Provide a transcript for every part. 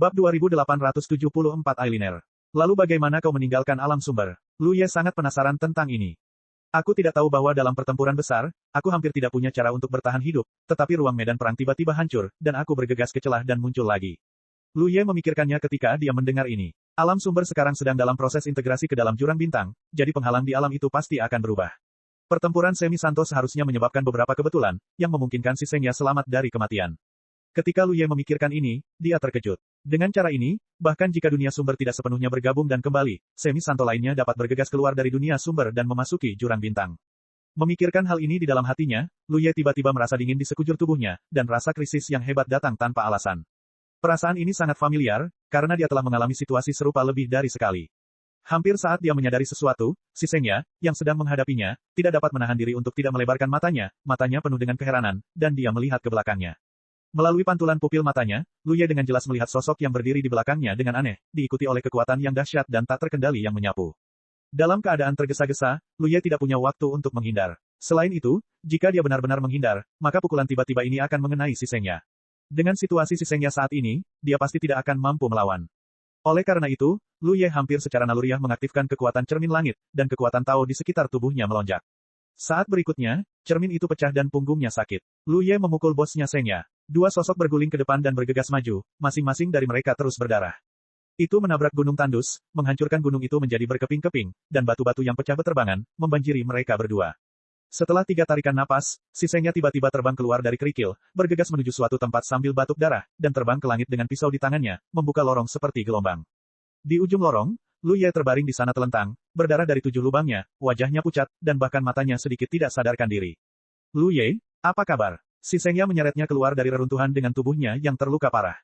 Bab 2874 Ailiner. Lalu bagaimana kau meninggalkan alam sumber? Lu Ye sangat penasaran tentang ini. Aku tidak tahu bahwa dalam pertempuran besar, aku hampir tidak punya cara untuk bertahan hidup, tetapi ruang medan perang tiba-tiba hancur, dan aku bergegas ke celah dan muncul lagi. Lu Ye memikirkannya ketika dia mendengar ini. Alam sumber sekarang sedang dalam proses integrasi ke dalam jurang bintang, jadi penghalang di alam itu pasti akan berubah. Pertempuran Semi Santo seharusnya menyebabkan beberapa kebetulan, yang memungkinkan si Sengya selamat dari kematian. Ketika Lu Ye memikirkan ini, dia terkejut. Dengan cara ini, bahkan jika dunia sumber tidak sepenuhnya bergabung dan kembali, Semi Santo lainnya dapat bergegas keluar dari dunia sumber dan memasuki jurang bintang. Memikirkan hal ini di dalam hatinya, Lu Ye tiba-tiba merasa dingin di sekujur tubuhnya, dan rasa krisis yang hebat datang tanpa alasan. Perasaan ini sangat familiar, karena dia telah mengalami situasi serupa lebih dari sekali. Hampir saat dia menyadari sesuatu, si Sengya, yang sedang menghadapinya, tidak dapat menahan diri untuk tidak melebarkan matanya penuh dengan keheranan, dan dia melihat ke belakangnya. Melalui pantulan pupil matanya, Lu Ye dengan jelas melihat sosok yang berdiri di belakangnya dengan aneh, diikuti oleh kekuatan yang dahsyat dan tak terkendali yang menyapu. Dalam keadaan tergesa-gesa, Lu Ye tidak punya waktu untuk menghindar. Selain itu, jika dia benar-benar menghindar, maka pukulan tiba-tiba ini akan mengenai si Sengya. Dengan situasi si Sengya saat ini, dia pasti tidak akan mampu melawan. Oleh karena itu, Lu Ye hampir secara naluriah mengaktifkan kekuatan cermin langit, dan kekuatan Tao di sekitar tubuhnya melonjak. Saat berikutnya, cermin itu pecah dan punggungnya sakit. Lu Ye memukul bosnya Sengya. Dua sosok berguling ke depan dan bergegas maju, masing-masing dari mereka terus berdarah. Itu menabrak gunung tandus, menghancurkan gunung itu menjadi berkeping-keping, dan batu-batu yang pecah beterbangan, membanjiri mereka berdua. Setelah 3 tarikan napas, si Sengya tiba-tiba terbang keluar dari kerikil, bergegas menuju suatu tempat sambil batuk darah, dan terbang ke langit dengan pisau di tangannya, membuka lorong seperti gelombang. Di ujung lorong, Lu Ye terbaring di sana telentang, berdarah dari 7 lubangnya, wajahnya pucat, dan bahkan matanya sedikit tidak sadarkan diri. Lu Ye, apa kabar? Si Sengya menyeretnya keluar dari reruntuhan dengan tubuhnya yang terluka parah.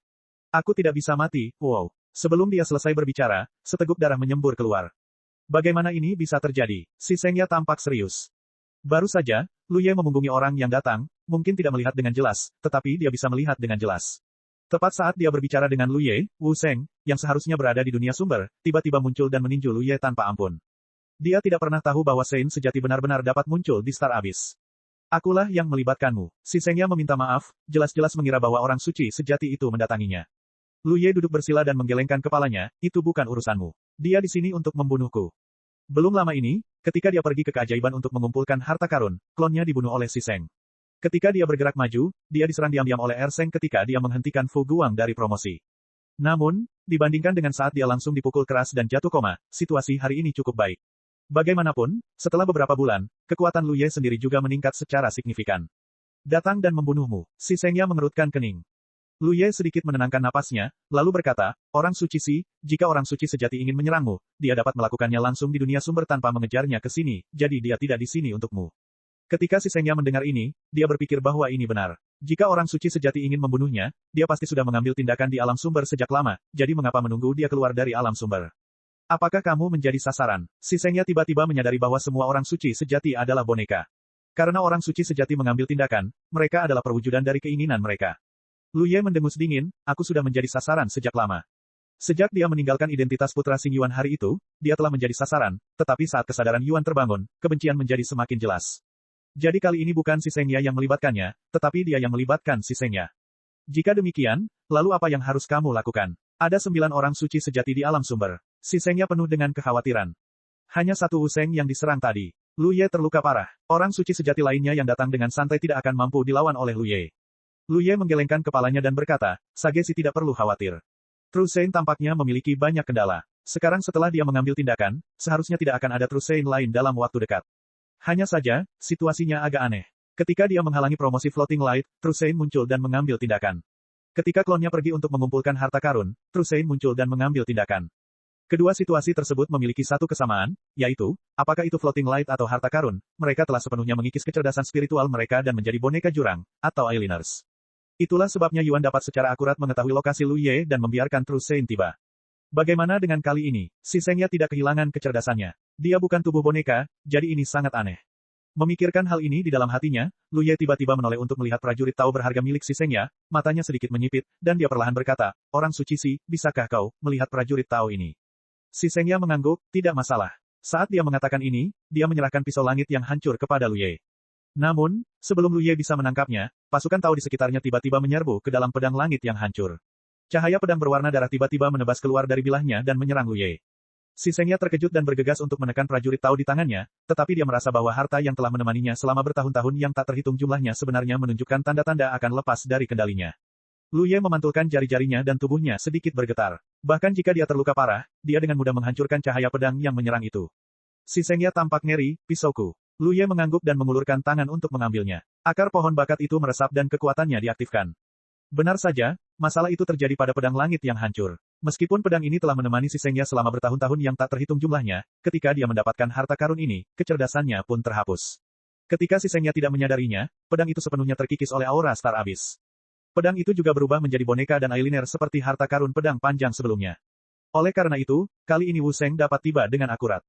Aku tidak bisa mati, wow. Sebelum dia selesai berbicara, seteguk darah menyembur keluar. Bagaimana ini bisa terjadi? Si Sengya tampak serius. Baru saja, Lu Ye memunggungi orang yang datang, mungkin tidak melihat dengan jelas, tetapi dia bisa melihat dengan jelas. Tepat saat dia berbicara dengan Lu Ye, Wu Seng, yang seharusnya berada di dunia sumber, tiba-tiba muncul dan meninju Lu Ye tanpa ampun. Dia tidak pernah tahu bahwa Sein sejati benar-benar dapat muncul di Star Abyss. Akulah yang melibatkanmu. Si Sengya meminta maaf, jelas-jelas mengira bahwa orang suci sejati itu mendatanginya. Lu Ye duduk bersila dan menggelengkan kepalanya, itu bukan urusanmu. Dia di sini untuk membunuhku. Belum lama ini, ketika dia pergi ke keajaiban untuk mengumpulkan harta karun, klonnya dibunuh oleh si Seng. Ketika dia bergerak maju, dia diserang diam-diam oleh Seng ketika dia menghentikan Fu Guang dari promosi. Namun, dibandingkan dengan saat dia langsung dipukul keras dan jatuh koma, situasi hari ini cukup baik. Bagaimanapun, setelah beberapa bulan, kekuatan Lu Ye sendiri juga meningkat secara signifikan. Datang dan membunuhmu. Si Sengya mengerutkan kening. Lu Ye sedikit menenangkan napasnya, lalu berkata, orang suci si, jika orang suci sejati ingin menyerangmu, dia dapat melakukannya langsung di dunia sumber tanpa mengejarnya ke sini, jadi dia tidak di sini untukmu. Ketika si Sengya mendengar ini, dia berpikir bahwa ini benar. Jika orang suci sejati ingin membunuhnya, dia pasti sudah mengambil tindakan di alam sumber sejak lama, jadi mengapa menunggu dia keluar dari alam sumber? Apakah kamu menjadi sasaran? Si Sengya tiba-tiba menyadari bahwa semua orang suci sejati adalah boneka. Karena orang suci sejati mengambil tindakan, mereka adalah perwujudan dari keinginan mereka. Lu Ye mendengus dingin, aku sudah menjadi sasaran sejak lama. Sejak dia meninggalkan identitas putra Xing Yuan hari itu, dia telah menjadi sasaran, tetapi saat kesadaran Yuan terbangun, kebencian menjadi semakin jelas. Jadi kali ini bukan si Sengya yang melibatkannya, tetapi dia yang melibatkan si Sengya. Jika demikian, lalu apa yang harus kamu lakukan? Ada 9 orang suci sejati di alam sumber. Si Sengya penuh dengan kekhawatiran. Hanya satu Wu Seng yang diserang tadi. Lu Ye terluka parah. Orang suci sejati lainnya yang datang dengan santai tidak akan mampu dilawan oleh Lu Ye. Lu Ye menggelengkan kepalanya dan berkata, Sagesi tidak perlu khawatir. Tru Sein tampaknya memiliki banyak kendala. Sekarang setelah dia mengambil tindakan, seharusnya tidak akan ada Tru Sein lain dalam waktu dekat. Hanya saja, situasinya agak aneh. Ketika dia menghalangi promosi Floating Light, Tru Sein muncul dan mengambil tindakan. Ketika klonnya pergi untuk mengumpulkan harta karun, Tru Sein muncul dan mengambil tindakan. Kedua situasi tersebut memiliki satu kesamaan, yaitu, apakah itu Floating Light atau harta karun, mereka telah sepenuhnya mengikis kecerdasan spiritual mereka dan menjadi boneka jurang, atau Ailiners. Itulah sebabnya Yuan dapat secara akurat mengetahui lokasi Lu Ye dan membiarkan Tru Sein tiba. Bagaimana dengan kali ini? Si Sengya tidak kehilangan kecerdasannya. Dia bukan tubuh boneka, jadi ini sangat aneh. Memikirkan hal ini di dalam hatinya, Lu Ye tiba-tiba menoleh untuk melihat prajurit Tao berharga milik si Sengya, matanya sedikit menyipit, dan dia perlahan berkata, orang suci si, bisakah kau melihat prajurit Tao ini? Si Sengya mengangguk, tidak masalah. Saat dia mengatakan ini, dia menyerahkan pisau langit yang hancur kepada Lu Ye. Namun, sebelum Lu Ye bisa menangkapnya, pasukan Tao di sekitarnya tiba-tiba menyerbu ke dalam pedang langit yang hancur. Cahaya pedang berwarna darah tiba-tiba menebas keluar dari bilahnya dan menyerang Lu Ye. Si Sengya terkejut dan bergegas untuk menekan prajurit Tao di tangannya, tetapi dia merasa bahwa harta yang telah menemaninya selama bertahun-tahun yang tak terhitung jumlahnya sebenarnya menunjukkan tanda-tanda akan lepas dari kendalinya. Lu Ye memantulkan jari-jarinya dan tubuhnya sedikit bergetar. Bahkan jika dia terluka parah, dia dengan mudah menghancurkan cahaya pedang yang menyerang itu. Si Sengya tampak ngeri, pisauku. Lu Ye mengangguk dan mengulurkan tangan untuk mengambilnya. Akar pohon bakat itu meresap dan kekuatannya diaktifkan. Benar saja, masalah itu terjadi pada pedang langit yang hancur. Meskipun pedang ini telah menemani si Sengya selama bertahun-tahun yang tak terhitung jumlahnya, ketika dia mendapatkan harta karun ini, kecerdasannya pun terhapus. Ketika si Sengya tidak menyadarinya, pedang itu sepenuhnya terkikis oleh aura Star Abyss. Pedang itu juga berubah menjadi boneka dan eyeliner seperti harta karun pedang panjang sebelumnya. Oleh karena itu, kali ini Wu Sheng dapat tiba dengan akurat.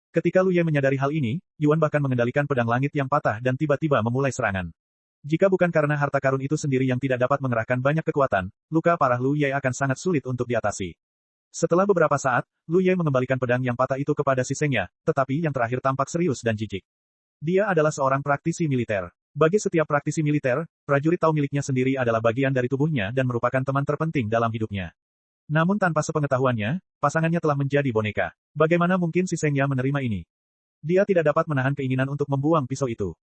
Ketika Lu Ye menyadari hal ini, Yuan bahkan mengendalikan pedang langit yang patah dan tiba-tiba memulai serangan. Jika bukan karena harta karun itu sendiri yang tidak dapat mengerahkan banyak kekuatan, luka parah Lu Ye akan sangat sulit untuk diatasi. Setelah beberapa saat, Lu Ye mengembalikan pedang yang patah itu kepada si Sengya, tetapi yang terakhir tampak serius dan jijik. Dia adalah seorang praktisi militer. Bagi setiap praktisi militer, prajurit Tao miliknya sendiri adalah bagian dari tubuhnya dan merupakan teman terpenting dalam hidupnya. Namun tanpa sepengetahuannya, pasangannya telah menjadi boneka. Bagaimana mungkin si Sengya menerima ini? Dia tidak dapat menahan keinginan untuk membuang pisau itu.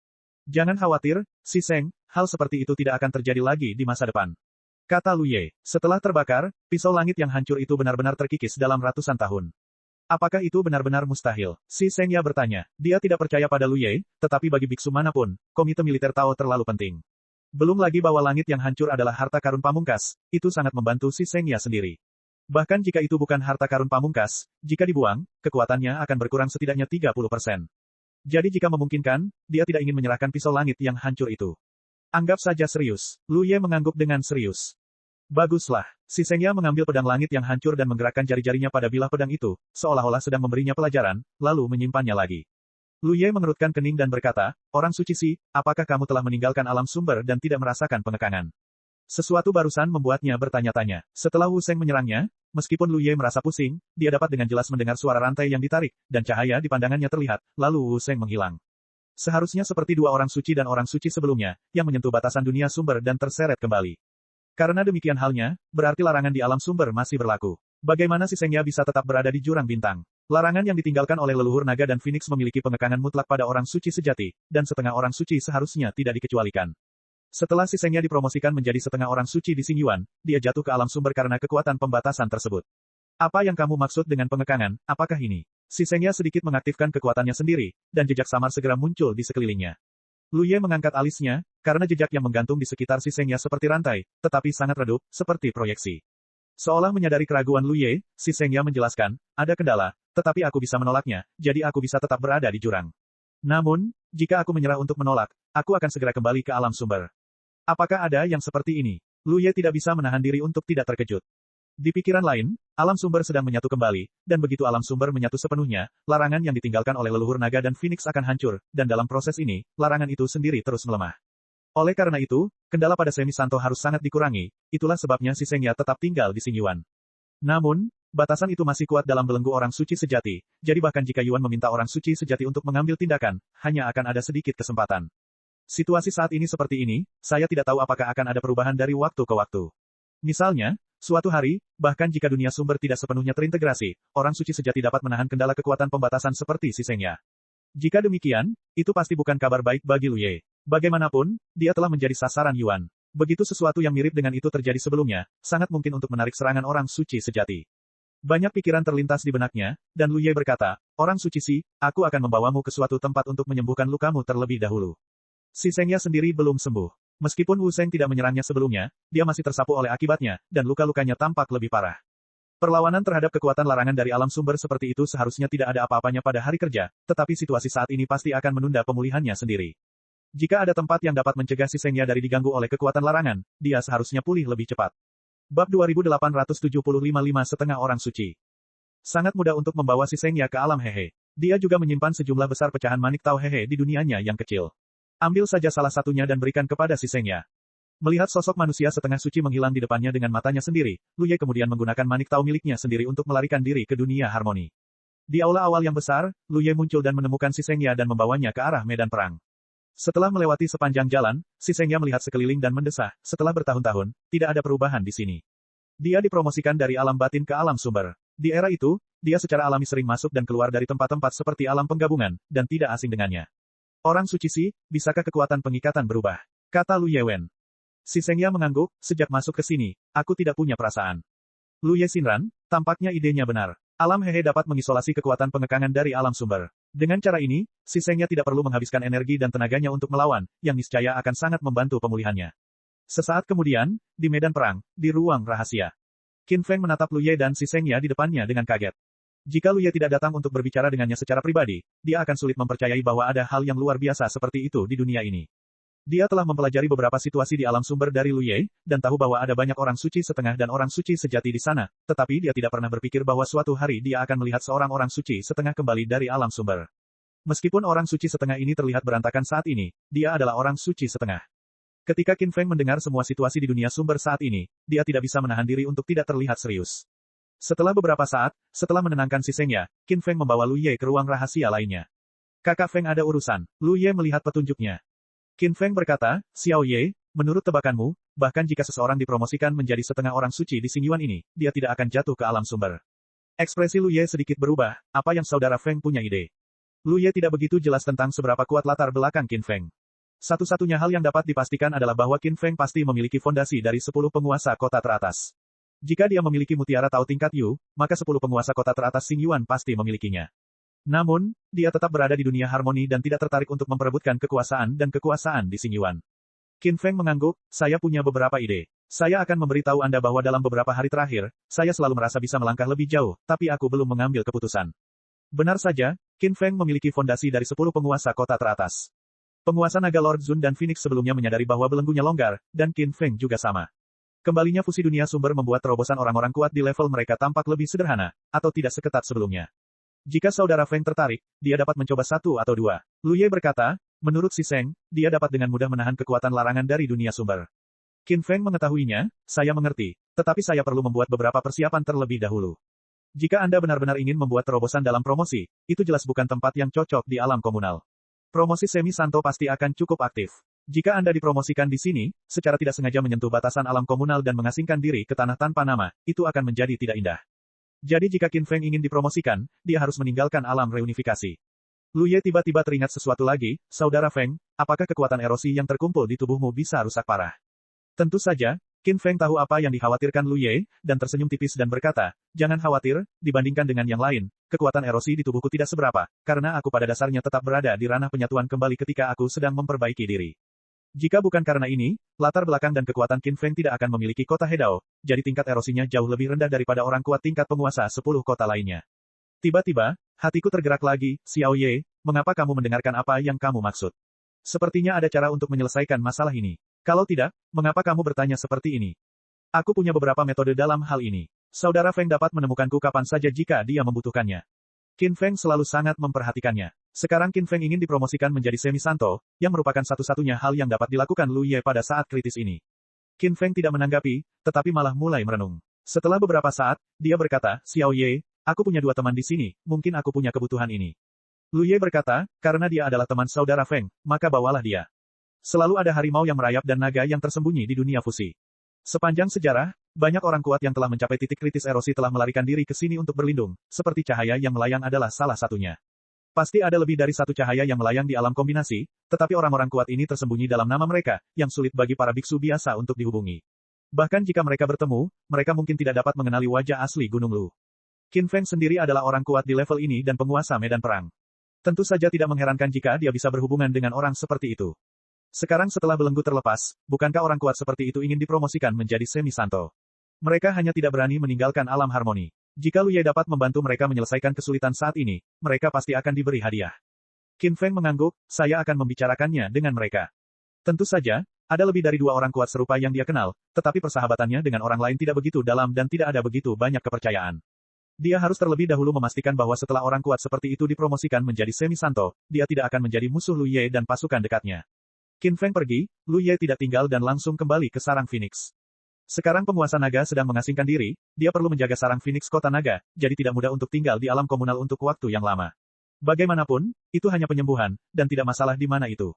Jangan khawatir, si Seng, hal seperti itu tidak akan terjadi lagi di masa depan. Kata Lu Ye. Setelah terbakar, pisau langit yang hancur itu benar-benar terkikis dalam ratusan tahun. Apakah itu benar-benar mustahil? Si Sengya bertanya. Dia tidak percaya pada Lu Ye, tetapi bagi biksu manapun, komite militer Tao terlalu penting. Belum lagi bahwa langit yang hancur adalah harta karun pamungkas, itu sangat membantu si Sengya sendiri. Bahkan jika itu bukan harta karun pamungkas, jika dibuang, kekuatannya akan berkurang setidaknya 30%. Jadi jika memungkinkan, dia tidak ingin menyerahkan pisau langit yang hancur itu. Anggap saja serius. Lu Ye mengangguk dengan serius. Baguslah. Si Sengya mengambil pedang langit yang hancur dan menggerakkan jari-jarinya pada bilah pedang itu, seolah-olah sedang memberinya pelajaran, lalu menyimpannya lagi. Lu Ye mengerutkan kening dan berkata, orang suci Si, apakah kamu telah meninggalkan alam sumber dan tidak merasakan pengekangan? Sesuatu barusan membuatnya bertanya-tanya. Setelah Wu Sheng menyerangnya, meskipun Lu Ye merasa pusing, dia dapat dengan jelas mendengar suara rantai yang ditarik, dan cahaya di pandangannya terlihat, lalu Wu Sheng menghilang. Seharusnya seperti dua orang suci dan orang suci sebelumnya, yang menyentuh batasan dunia sumber dan terseret kembali. Karena demikian halnya, berarti larangan di alam sumber masih berlaku. Bagaimana si Sengya bisa tetap berada di jurang bintang? Larangan yang ditinggalkan oleh leluhur naga dan Phoenix memiliki pengekangan mutlak pada orang suci sejati, dan setengah orang suci seharusnya tidak dikecualikan. Setelah si Sengya dipromosikan menjadi setengah orang suci di Xingyuan, dia jatuh ke alam sumber karena kekuatan pembatasan tersebut. Apa yang kamu maksud dengan pengekangan, apakah ini? Si Sengya sedikit mengaktifkan kekuatannya sendiri, dan jejak samar segera muncul di sekelilingnya. Lu Ye mengangkat alisnya, karena jejak yang menggantung di sekitar si Sengya seperti rantai, tetapi sangat redup, seperti proyeksi. Seolah menyadari keraguan Lu Ye, si Sengya menjelaskan, ada kendala, tetapi aku bisa menolaknya, jadi aku bisa tetap berada di jurang. Namun, jika aku menyerah untuk menolak, aku akan segera kembali ke alam sumber. Apakah ada yang seperti ini? Lu Ye tidak bisa menahan diri untuk tidak terkejut. Di pikiran lain, alam sumber sedang menyatu kembali, dan begitu alam sumber menyatu sepenuhnya, larangan yang ditinggalkan oleh leluhur naga dan Phoenix akan hancur, dan dalam proses ini, larangan itu sendiri terus melemah. Oleh karena itu, kendala pada Semi Santo harus sangat dikurangi, itulah sebabnya si Sengya tetap tinggal di Xingyuan. Namun, batasan itu masih kuat dalam belenggu orang suci sejati, jadi bahkan jika Yuan meminta orang suci sejati untuk mengambil tindakan, hanya akan ada sedikit kesempatan. Situasi saat ini seperti ini, saya tidak tahu apakah akan ada perubahan dari waktu ke waktu. Misalnya, suatu hari, bahkan jika dunia sumber tidak sepenuhnya terintegrasi, orang suci sejati dapat menahan kendala kekuatan pembatasan seperti si Sengya. Jika demikian, itu pasti bukan kabar baik bagi Lu Ye. Bagaimanapun, dia telah menjadi sasaran Yuan. Begitu sesuatu yang mirip dengan itu terjadi sebelumnya, sangat mungkin untuk menarik serangan orang suci sejati. Banyak pikiran terlintas di benaknya, dan Lu Ye berkata, orang suci Si, aku akan membawamu ke suatu tempat untuk menyembuhkan lukamu terlebih dahulu. Si Sengya sendiri belum sembuh. Meskipun Wu Sheng tidak menyerangnya sebelumnya, dia masih tersapu oleh akibatnya, dan luka-lukanya tampak lebih parah. Perlawanan terhadap kekuatan larangan dari alam sumber seperti itu seharusnya tidak ada apa-apanya pada hari kerja, tetapi situasi saat ini pasti akan menunda pemulihannya sendiri. Jika ada tempat yang dapat mencegah si Sengya dari diganggu oleh kekuatan larangan, dia seharusnya pulih lebih cepat. Bab 2875 setengah orang suci. Sangat mudah untuk membawa si Sengya ke alam Hehe. Dia juga menyimpan sejumlah besar pecahan manik Tao Hehe di dunianya yang kecil. Ambil saja salah satunya dan berikan kepada si Sengya. Melihat sosok manusia setengah suci menghilang di depannya dengan matanya sendiri, Lu Ye kemudian menggunakan manik Tao miliknya sendiri untuk melarikan diri ke dunia harmoni. Di aula awal yang besar, Lu Ye muncul dan menemukan si Sengya dan membawanya ke arah medan perang. Setelah melewati sepanjang jalan, si Sengya melihat sekeliling dan mendesah, setelah bertahun-tahun, tidak ada perubahan di sini. Dia dipromosikan dari alam batin ke alam sumber. Di era itu, dia secara alami sering masuk dan keluar dari tempat-tempat seperti alam penggabungan, dan tidak asing dengannya. Orang suci Si, bisakah kekuatan pengikatan berubah? Kata Lu Yewen. Si Sengya mengangguk, sejak masuk ke sini, aku tidak punya perasaan. Lu Ye Xinran, tampaknya idenya benar. Alam Hehe dapat mengisolasi kekuatan pengekangan dari alam sumber. Dengan cara ini, si Sengya tidak perlu menghabiskan energi dan tenaganya untuk melawan, yang niscaya akan sangat membantu pemulihannya. Sesaat kemudian, di medan perang, di ruang rahasia. Qin Feng menatap Lu Ye dan si Sengya di depannya dengan kaget. Jika Lu Ye tidak datang untuk berbicara dengannya secara pribadi, dia akan sulit mempercayai bahwa ada hal yang luar biasa seperti itu di dunia ini. Dia telah mempelajari beberapa situasi di alam sumber dari Lu Ye, dan tahu bahwa ada banyak orang suci setengah dan orang suci sejati di sana, tetapi dia tidak pernah berpikir bahwa suatu hari dia akan melihat seorang orang suci setengah kembali dari alam sumber. Meskipun orang suci setengah ini terlihat berantakan saat ini, dia adalah orang suci setengah. Ketika Qin Feng mendengar semua situasi di dunia sumber saat ini, dia tidak bisa menahan diri untuk tidak terlihat serius. Setelah beberapa saat, setelah menenangkan si Sengya, Qin Feng membawa Lu Ye ke ruang rahasia lainnya. Kakak Feng ada urusan. Lu Ye melihat petunjuknya. Qin Feng berkata, Xiao Ye, menurut tebakanmu, bahkan jika seseorang dipromosikan menjadi setengah orang suci di Xingyuan ini, dia tidak akan jatuh ke alam sumber. Ekspresi Lu Ye sedikit berubah, apa yang saudara Feng punya ide? Lu Ye tidak begitu jelas tentang seberapa kuat latar belakang Qin Feng. Satu-satunya hal yang dapat dipastikan adalah bahwa Qin Feng pasti memiliki fondasi dari 10 penguasa kota teratas. Jika dia memiliki mutiara Tao tingkat Yu, maka 10 penguasa kota teratas Xingyuan pasti memilikinya. Namun, dia tetap berada di dunia harmoni dan tidak tertarik untuk memperebutkan kekuasaan dan kekuasaan di Xingyuan. Qin Feng mengangguk, saya punya beberapa ide. Saya akan memberitahu Anda bahwa dalam beberapa hari terakhir, saya selalu merasa bisa melangkah lebih jauh, tapi aku belum mengambil keputusan. Benar saja, Qin Feng memiliki fondasi dari 10 penguasa kota teratas. Penguasa naga Lord Zun dan Phoenix sebelumnya menyadari bahwa belenggunya longgar, dan Qin Feng juga sama. Kembalinya fusi dunia sumber membuat terobosan orang-orang kuat di level mereka tampak lebih sederhana, atau tidak seketat sebelumnya. Jika saudara Feng tertarik, dia dapat mencoba satu atau dua. Lu Ye berkata, menurut si Seng, dia dapat dengan mudah menahan kekuatan larangan dari dunia sumber. Qin Feng mengetahuinya, saya mengerti, tetapi saya perlu membuat beberapa persiapan terlebih dahulu. Jika Anda benar-benar ingin membuat terobosan dalam promosi, itu jelas bukan tempat yang cocok di alam komunal. Promosi Semi Santo pasti akan cukup aktif. Jika Anda dipromosikan di sini, secara tidak sengaja menyentuh batasan alam komunal dan mengasingkan diri ke tanah tanpa nama, itu akan menjadi tidak indah. Jadi jika Qin Feng ingin dipromosikan, dia harus meninggalkan alam reunifikasi. Lu Ye tiba-tiba teringat sesuatu lagi, saudara Feng, apakah kekuatan erosi yang terkumpul di tubuhmu bisa rusak parah? Tentu saja, Qin Feng tahu apa yang dikhawatirkan Lu Ye, dan tersenyum tipis dan berkata, jangan khawatir, dibandingkan dengan yang lain, kekuatan erosi di tubuhku tidak seberapa, karena aku pada dasarnya tetap berada di ranah penyatuan kembali ketika aku sedang memperbaiki diri. Jika bukan karena ini, latar belakang dan kekuatan Qin Feng tidak akan memiliki kota Hedao, jadi tingkat erosinya jauh lebih rendah daripada orang kuat tingkat penguasa 10 kota lainnya. Tiba-tiba, hatiku tergerak lagi, Xiao Ye, mengapa kamu mendengarkan apa yang kamu maksud? Sepertinya ada cara untuk menyelesaikan masalah ini. Kalau tidak, mengapa kamu bertanya seperti ini? Aku punya beberapa metode dalam hal ini. Saudara Feng dapat menemukanku kapan saja jika dia membutuhkannya. Qin Feng selalu sangat memperhatikannya. Sekarang Qin Feng ingin dipromosikan menjadi Semi Santo, yang merupakan satu-satunya hal yang dapat dilakukan Lu Ye pada saat kritis ini. Qin Feng tidak menanggapi, tetapi malah mulai merenung. Setelah beberapa saat, dia berkata, Xiao Ye, aku punya 2 teman di sini, mungkin aku punya kebutuhan ini. Lu Ye berkata, karena dia adalah teman saudara Feng, maka bawalah dia. Selalu ada harimau yang merayap dan naga yang tersembunyi di dunia fusi. Sepanjang sejarah, banyak orang kuat yang telah mencapai titik kritis erosi telah melarikan diri ke sini untuk berlindung, seperti cahaya yang melayang adalah salah satunya. Pasti ada lebih dari satu cahaya yang melayang di alam kombinasi, tetapi orang-orang kuat ini tersembunyi dalam nama mereka, yang sulit bagi para biksu biasa untuk dihubungi. Bahkan jika mereka bertemu, mereka mungkin tidak dapat mengenali wajah asli Gunung Lu. Qin Feng sendiri adalah orang kuat di level ini dan penguasa medan perang. Tentu saja tidak mengherankan jika dia bisa berhubungan dengan orang seperti itu. Sekarang setelah belenggu terlepas, bukankah orang kuat seperti itu ingin dipromosikan menjadi Semi Santo? Mereka hanya tidak berani meninggalkan alam harmoni. Jika Lu Ye dapat membantu mereka menyelesaikan kesulitan saat ini, mereka pasti akan diberi hadiah. Qin Feng mengangguk, saya akan membicarakannya dengan mereka. Tentu saja, ada lebih dari 2 orang kuat serupa yang dia kenal, tetapi persahabatannya dengan orang lain tidak begitu dalam dan tidak ada begitu banyak kepercayaan. Dia harus terlebih dahulu memastikan bahwa setelah orang kuat seperti itu dipromosikan menjadi Semi Santo, dia tidak akan menjadi musuh Lu Ye dan pasukan dekatnya. Qin Feng pergi, Lu Ye tidak tinggal dan langsung kembali ke sarang Phoenix. Sekarang penguasa naga sedang mengasingkan diri, dia perlu menjaga sarang Phoenix kota naga, jadi tidak mudah untuk tinggal di alam komunal untuk waktu yang lama. Bagaimanapun, itu hanya penyembuhan, dan tidak masalah di mana itu.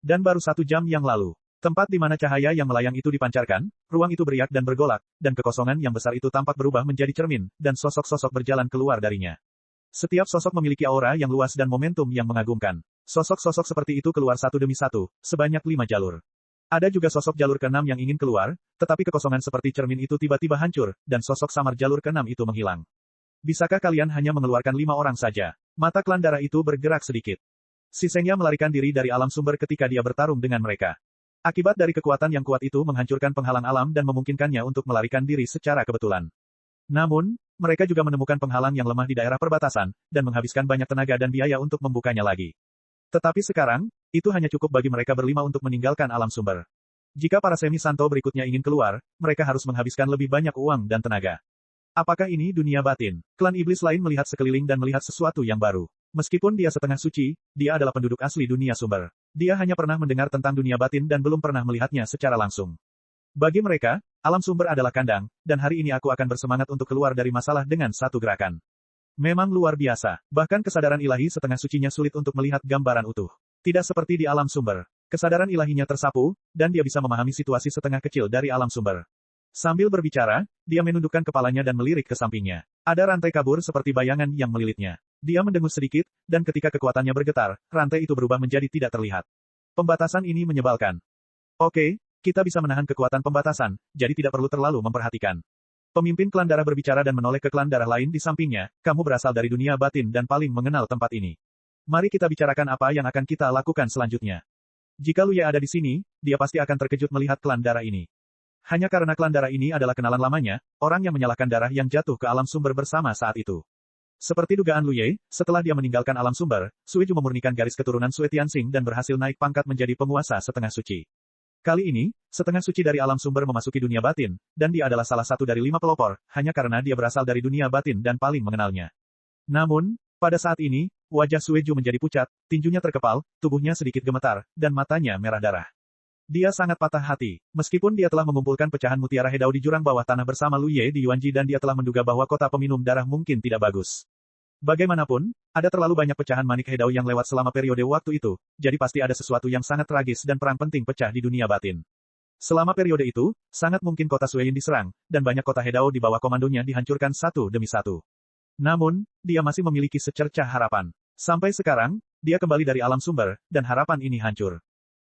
Dan baru 1 jam yang lalu. Tempat di mana cahaya yang melayang itu dipancarkan, ruang itu beriak dan bergolak, dan kekosongan yang besar itu tampak berubah menjadi cermin, dan sosok-sosok berjalan keluar darinya. Setiap sosok memiliki aura yang luas dan momentum yang mengagumkan. Sosok-sosok seperti itu keluar satu demi satu, sebanyak 5 jalur. Ada juga sosok jalur keenam yang ingin keluar, tetapi kekosongan seperti cermin itu tiba-tiba hancur, dan sosok samar jalur keenam itu menghilang. Bisakah kalian hanya mengeluarkan 5 orang saja? Mata klan darah itu bergerak sedikit. Si Sengya melarikan diri dari alam sumber ketika dia bertarung dengan mereka. Akibat dari kekuatan yang kuat itu menghancurkan penghalang alam dan memungkinkannya untuk melarikan diri secara kebetulan. Namun, mereka juga menemukan penghalang yang lemah di daerah perbatasan, dan menghabiskan banyak tenaga dan biaya untuk membukanya lagi. Tetapi sekarang, itu hanya cukup bagi mereka berlima untuk meninggalkan alam sumber. Jika para semi santo berikutnya ingin keluar, mereka harus menghabiskan lebih banyak uang dan tenaga. Apakah ini dunia batin? Klan iblis lain melihat sekeliling dan melihat sesuatu yang baru. Meskipun dia setengah suci, dia adalah penduduk asli dunia sumber. Dia hanya pernah mendengar tentang dunia batin dan belum pernah melihatnya secara langsung. Bagi mereka, alam sumber adalah kandang, dan hari ini aku akan bersemangat untuk keluar dari masalah dengan satu gerakan. Memang luar biasa, bahkan kesadaran ilahi setengah sucinya sulit untuk melihat gambaran utuh. Tidak seperti di alam sumber. Kesadaran ilahinya tersapu, dan dia bisa memahami situasi setengah kecil dari alam sumber. Sambil berbicara, dia menundukkan kepalanya dan melirik ke sampingnya. Ada rantai kabur seperti bayangan yang melilitnya. Dia mendengus sedikit, dan ketika kekuatannya bergetar, rantai itu berubah menjadi tidak terlihat. Pembatasan ini menyebalkan. Oke, kita bisa menahan kekuatan pembatasan, jadi tidak perlu terlalu memperhatikan. Pemimpin klan darah berbicara dan menoleh ke klan darah lain di sampingnya, kamu berasal dari dunia batin dan paling mengenal tempat ini. Mari kita bicarakan apa yang akan kita lakukan selanjutnya. Jika Luye ada di sini, dia pasti akan terkejut melihat klan darah ini. Hanya karena klan darah ini adalah kenalan lamanya, orang yang menyalahkan darah yang jatuh ke alam sumber bersama saat itu. Seperti dugaan Luye, setelah dia meninggalkan alam sumber, Sueju memurnikan garis keturunan Sue Tianxing dan berhasil naik pangkat menjadi penguasa setengah suci. Kali ini, setengah suci dari alam sumber memasuki dunia batin, dan dia adalah salah satu dari 5 pelopor, hanya karena dia berasal dari dunia batin dan paling mengenalnya. Namun, pada saat ini, wajah Sueju menjadi pucat, tinjunya terkepal, tubuhnya sedikit gemetar, dan matanya merah darah. Dia sangat patah hati. Meskipun dia telah mengumpulkan pecahan mutiara Hedao di jurang bawah tanah bersama Luye di Yuanji dan dia telah menduga bahwa kota peminum darah mungkin tidak bagus. Bagaimanapun, ada terlalu banyak pecahan manik Hedao yang lewat selama periode waktu itu, jadi pasti ada sesuatu yang sangat tragis dan perang penting pecah di dunia batin. Selama periode itu, sangat mungkin kota Sueyin diserang, dan banyak kota Hedao di bawah komandonya dihancurkan satu demi satu. Namun, dia masih memiliki secercah harapan. Sampai sekarang, dia kembali dari alam sumber, dan harapan ini hancur.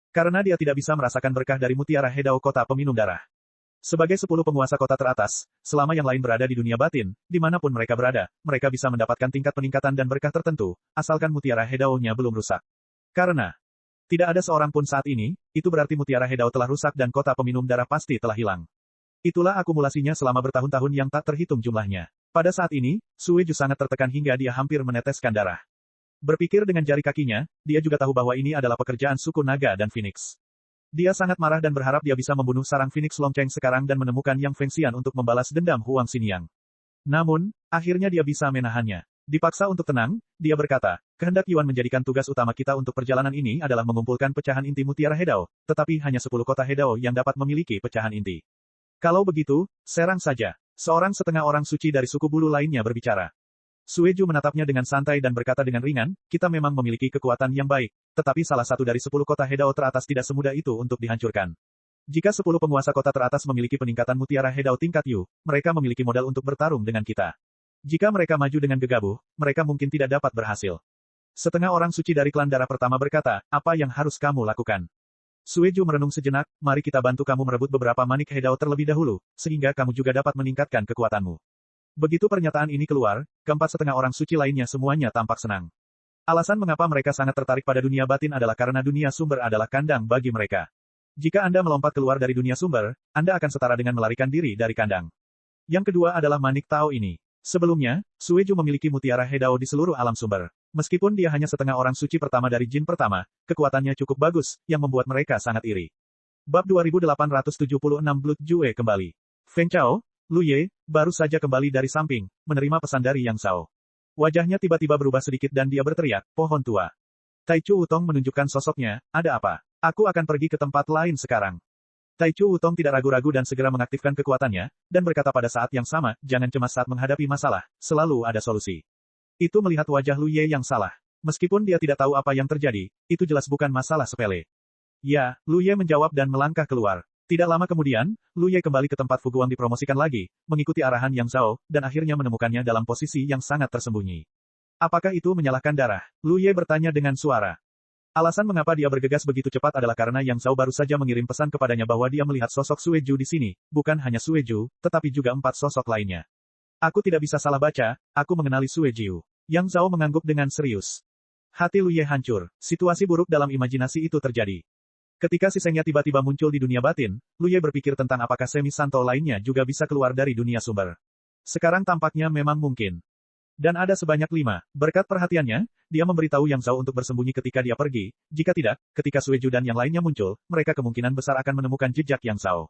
Karena dia tidak bisa merasakan berkah dari mutiara Hedao kota peminum darah. Sebagai 10 penguasa kota teratas, selama yang lain berada di dunia batin, dimanapun mereka berada, mereka bisa mendapatkan tingkat peningkatan dan berkah tertentu, asalkan mutiara Hedao-nya belum rusak. Karena tidak ada seorang pun saat ini, itu berarti mutiara Hedao telah rusak dan kota peminum darah pasti telah hilang. Itulah akumulasinya selama bertahun-tahun yang tak terhitung jumlahnya. Pada saat ini, Sueju sangat tertekan hingga dia hampir meneteskan darah. Berpikir dengan jari kakinya, dia juga tahu bahwa ini adalah pekerjaan suku naga dan Phoenix. Dia sangat marah dan berharap dia bisa membunuh sarang Phoenix Longcheng sekarang dan menemukan Yang Fengxian untuk membalas dendam Huang Xiniang. Namun, akhirnya dia bisa menahannya. Dipaksa untuk tenang, dia berkata, kehendak Yuan menjadikan tugas utama kita untuk perjalanan ini adalah mengumpulkan pecahan inti mutiara Hedao, tetapi hanya 10 kota Hedao yang dapat memiliki pecahan inti. Kalau begitu, serang saja. Seorang setengah orang suci dari suku bulu lainnya berbicara. Sueju menatapnya dengan santai dan berkata dengan ringan, kita memang memiliki kekuatan yang baik, tetapi salah satu dari 10 kota Hedao teratas tidak semudah itu untuk dihancurkan. Jika 10 penguasa kota teratas memiliki peningkatan mutiara Hedao tingkat Yu, mereka memiliki modal untuk bertarung dengan kita. Jika mereka maju dengan gegabah, mereka mungkin tidak dapat berhasil. Setengah orang suci dari klan darah pertama berkata, apa yang harus kamu lakukan? Sueju merenung sejenak, mari kita bantu kamu merebut beberapa manik Hedao terlebih dahulu, sehingga kamu juga dapat meningkatkan kekuatanmu. Begitu pernyataan ini keluar, keempat setengah orang suci lainnya semuanya tampak senang. Alasan mengapa mereka sangat tertarik pada dunia batin adalah karena dunia sumber adalah kandang bagi mereka. Jika Anda melompat keluar dari dunia sumber, Anda akan setara dengan melarikan diri dari kandang. Yang kedua adalah manik Tao ini. Sebelumnya, Sueju memiliki mutiara Hedao di seluruh alam sumber. Meskipun dia hanya setengah orang suci pertama dari jin pertama, kekuatannya cukup bagus, yang membuat mereka sangat iri. Bab 2876 Blood Jue kembali. Feng Chao, Luye, baru saja kembali dari samping, menerima pesan dari Yang Zhao. Wajahnya tiba-tiba berubah sedikit dan dia berteriak, pohon tua. Taichu Wutong menunjukkan sosoknya, ada apa? Aku akan pergi ke tempat lain sekarang. Taichu Wutong tidak ragu-ragu dan segera mengaktifkan kekuatannya, dan berkata pada saat yang sama, jangan cemas saat menghadapi masalah, selalu ada solusi. Itu melihat wajah Luye yang salah. Meskipun dia tidak tahu apa yang terjadi, itu jelas bukan masalah sepele. Ya, Lu Ye menjawab dan melangkah keluar. Tidak lama kemudian, Lu Ye kembali ke tempat Fu Guang dipromosikan lagi, mengikuti arahan Yang Zhao, dan akhirnya menemukannya dalam posisi yang sangat tersembunyi. Apakah itu menyalahkan darah? Lu Ye bertanya dengan suara. Alasan mengapa dia bergegas begitu cepat adalah karena Yang Zhao baru saja mengirim pesan kepadanya bahwa dia melihat sosok Sueju di sini, bukan hanya Sueju, tetapi juga 4 sosok lainnya. Aku tidak bisa salah baca, aku mengenali Sueju. Yang Zhao mengangguk dengan serius. Hati Lu Ye hancur, situasi buruk dalam imajinasi itu terjadi. Ketika si Sengnya tiba-tiba muncul di dunia batin, Lu Ye berpikir tentang apakah Semi Santo lainnya juga bisa keluar dari dunia sumber. Sekarang tampaknya memang mungkin. Dan ada sebanyak 5. Berkat perhatiannya, dia memberitahu Yang Zhao untuk bersembunyi ketika dia pergi, jika tidak, ketika Sueju dan yang lainnya muncul, mereka kemungkinan besar akan menemukan jejak Yang Zhao.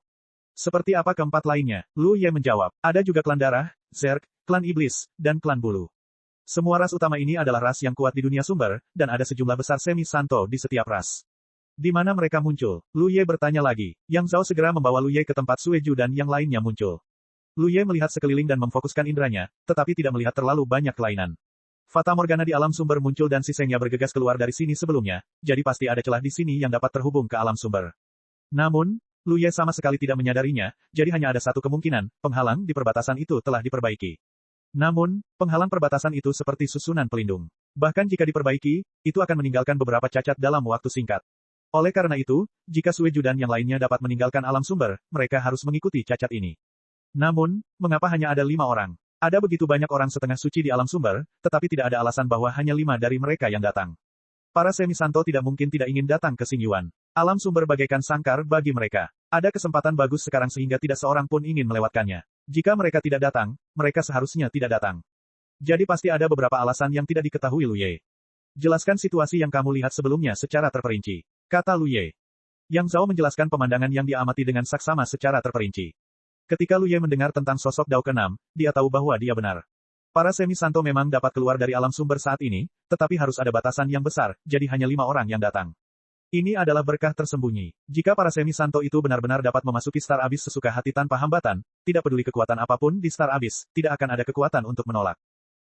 Seperti apa keempat lainnya? Lu Ye menjawab. Ada juga klan darah, Zerg, klan iblis, dan klan bulu. Semua ras utama ini adalah ras yang kuat di dunia sumber, dan ada sejumlah besar Semi Santo di setiap ras. Di mana mereka muncul? Lu Ye bertanya lagi. Yang Zhao segera membawa Lu Ye ke tempat Sueju dan yang lainnya muncul. Lu Ye melihat sekeliling dan memfokuskan inderanya, tetapi tidak melihat terlalu banyak kelainan. Fata Morgana di alam sumber muncul dan si Sengnya bergegas keluar dari sini sebelumnya, jadi pasti ada celah di sini yang dapat terhubung ke alam sumber. Namun, Lu Ye sama sekali tidak menyadarinya, jadi hanya ada satu kemungkinan, penghalang di perbatasan itu telah diperbaiki. Namun, penghalang perbatasan itu seperti susunan pelindung. Bahkan jika diperbaiki, itu akan meninggalkan beberapa cacat dalam waktu singkat. Oleh karena itu, jika Sueju dan yang lainnya dapat meninggalkan alam sumber, mereka harus mengikuti cacat ini. Namun, mengapa hanya ada 5 orang? Ada begitu banyak orang setengah suci di alam sumber, tetapi tidak ada alasan bahwa hanya 5 dari mereka yang datang. Para Semi Santo tidak mungkin tidak ingin datang ke Xing Yuan. Alam sumber bagaikan sangkar bagi mereka. Ada kesempatan bagus sekarang sehingga tidak seorang pun ingin melewatkannya. Jika mereka tidak datang, mereka seharusnya tidak datang. Jadi pasti ada beberapa alasan yang tidak diketahui Lu Ye. Jelaskan situasi yang kamu lihat sebelumnya secara terperinci, kata Lu Ye. Yang Zhao menjelaskan pemandangan yang dia amati dengan saksama secara terperinci. Ketika Lu Ye mendengar tentang sosok Dao ke-6, dia tahu bahwa dia benar. Para Semi Santo memang dapat keluar dari alam sumber saat ini, tetapi harus ada batasan yang besar, jadi hanya 5 orang yang datang. Ini adalah berkah tersembunyi. Jika para Semi Santo itu benar-benar dapat memasuki Star Abyss sesuka hati tanpa hambatan, tidak peduli kekuatan apapun di Star Abyss, tidak akan ada kekuatan untuk menolak.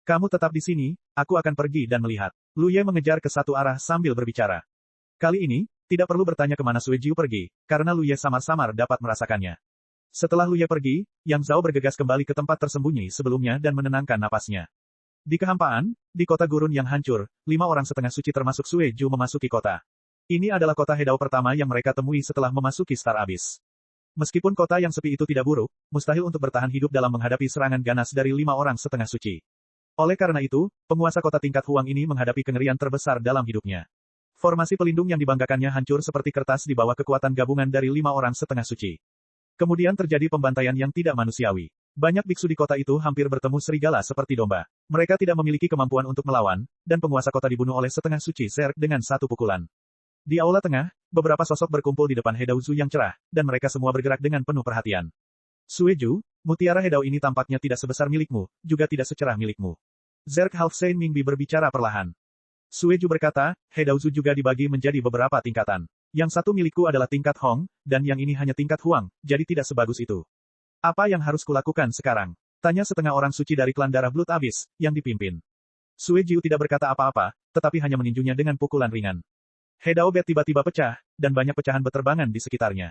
Kamu tetap di sini, aku akan pergi dan melihat. Lu Ye mengejar ke satu arah sambil berbicara. Kali ini, tidak perlu bertanya kemana Sueju pergi, karena Lu Ye samar-samar dapat merasakannya. Setelah Lu Ye pergi, Yang Zhao bergegas kembali ke tempat tersembunyi sebelumnya dan menenangkan napasnya. Di kehampaan, di kota gurun yang hancur, 5 orang setengah suci termasuk Sueju memasuki kota. Ini adalah kota Hedao pertama yang mereka temui setelah memasuki Star Abyss. Meskipun kota yang sepi itu tidak buruk, mustahil untuk bertahan hidup dalam menghadapi serangan ganas dari 5 orang setengah suci. Oleh karena itu, penguasa kota tingkat Huang ini menghadapi kengerian terbesar dalam hidupnya. Formasi pelindung yang dibanggakannya hancur seperti kertas di bawah kekuatan gabungan dari 5 orang setengah suci. Kemudian terjadi pembantaian yang tidak manusiawi. Banyak biksu di kota itu hampir bertemu serigala seperti domba. Mereka tidak memiliki kemampuan untuk melawan, dan penguasa kota dibunuh oleh setengah suci Zerg dengan satu pukulan. Di aula tengah, beberapa sosok berkumpul di depan Hedao Zu yang cerah, dan mereka semua bergerak dengan penuh perhatian. Sueju, mutiara Hedao ini tampaknya tidak sebesar milikmu, juga tidak secerah milikmu. Zerg Half Saint Mingbi berbicara perlahan. Sueju berkata, Hedao Zu juga dibagi menjadi beberapa tingkatan. Yang satu milikku adalah tingkat Hong, dan yang ini hanya tingkat Huang, jadi tidak sebagus itu. Apa yang harus kulakukan sekarang? Tanya setengah orang suci dari klan darah Blood Abyss, yang dipimpin. Sueju tidak berkata apa-apa, tetapi hanya meninjunya dengan pukulan ringan. Hedao Bet tiba-tiba pecah, dan banyak pecahan berterbangan di sekitarnya.